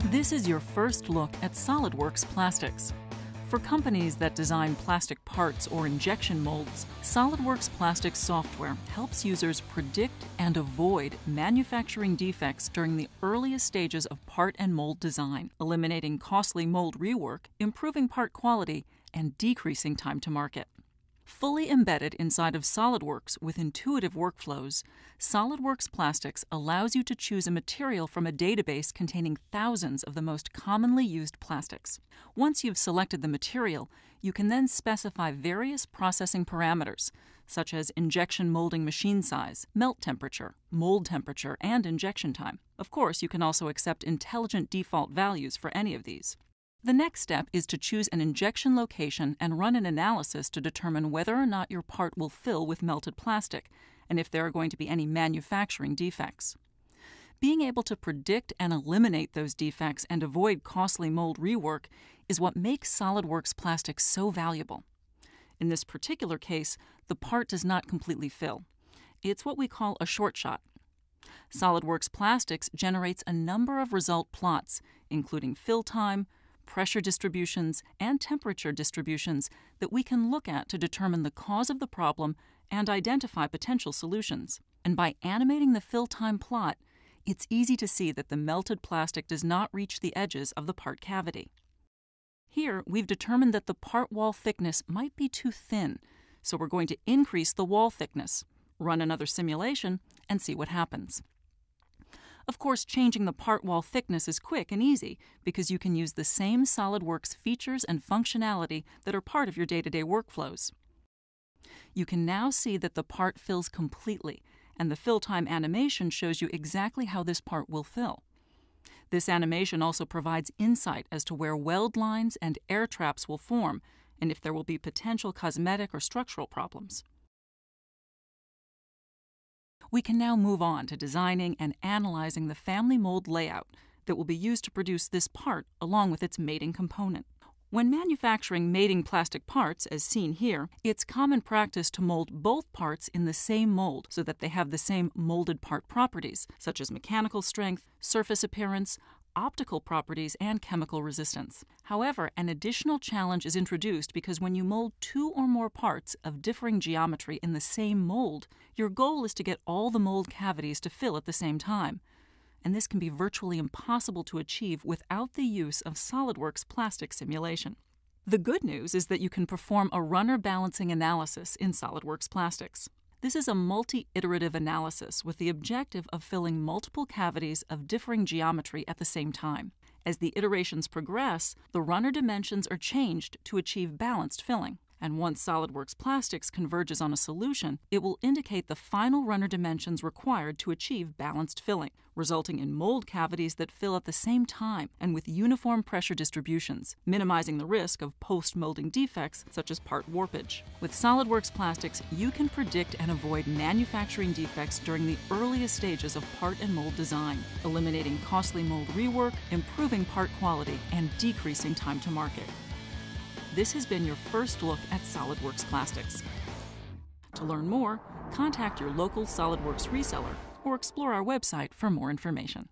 This is your first look at SolidWorks plastics. For companies that design plastic parts or injection molds, SolidWorks Plastics software helps users predict and avoid manufacturing defects during the earliest stages of part and mold design, eliminating costly mold rework, improving part quality, and decreasing time to market. Fully embedded inside of SolidWorks with intuitive workflows, SolidWorks Plastics allows you to choose a material from a database containing thousands of the most commonly used plastics. Once you've selected the material, you can then specify various processing parameters, such as injection molding machine size, melt temperature, mold temperature, and injection time. Of course, you can also accept intelligent default values for any of these. The next step is to choose an injection location and run an analysis to determine whether or not your part will fill with melted plastic and if there are going to be any manufacturing defects. Being able to predict and eliminate those defects and avoid costly mold rework is what makes SolidWorks Plastics so valuable. In this particular case, the part does not completely fill. It's what we call a short shot. SolidWorks Plastics generates a number of result plots, including fill time, pressure distributions, and temperature distributions that we can look at to determine the cause of the problem and identify potential solutions. And by animating the fill time plot, it's easy to see that the melted plastic does not reach the edges of the part cavity. Here, we've determined that the part wall thickness might be too thin, so we're going to increase the wall thickness, run another simulation, and see what happens. Of course, changing the part wall thickness is quick and easy because you can use the same SolidWorks features and functionality that are part of your day-to-day workflows. You can now see that the part fills completely, and the fill time animation shows you exactly how this part will fill. This animation also provides insight as to where weld lines and air traps will form and if there will be potential cosmetic or structural problems. We can now move on to designing and analyzing the family mold layout that will be used to produce this part along with its mating component. When manufacturing mating plastic parts, as seen here, it's common practice to mold both parts in the same mold so that they have the same molded part properties, such as mechanical strength, surface appearance, optical properties, and chemical resistance. However, an additional challenge is introduced because when you mold two or more parts of differing geometry in the same mold, your goal is to get all the mold cavities to fill at the same time. And this can be virtually impossible to achieve without the use of SolidWorks plastic simulation. The good news is that you can perform a runner balancing analysis in SolidWorks Plastics. This is a multi-iterative analysis with the objective of filling multiple cavities of differing geometry at the same time. As the iterations progress, the runner dimensions are changed to achieve balanced filling. And once SolidWorks Plastics converges on a solution, it will indicate the final runner dimensions required to achieve balanced filling, resulting in mold cavities that fill at the same time and with uniform pressure distributions, minimizing the risk of post-molding defects such as part warpage. With SolidWorks Plastics, you can predict and avoid manufacturing defects during the earliest stages of part and mold design, eliminating costly mold rework, improving part quality, and decreasing time to market. This has been your first look at SolidWorks Plastics. To learn more, contact your local SolidWorks reseller or explore our website for more information.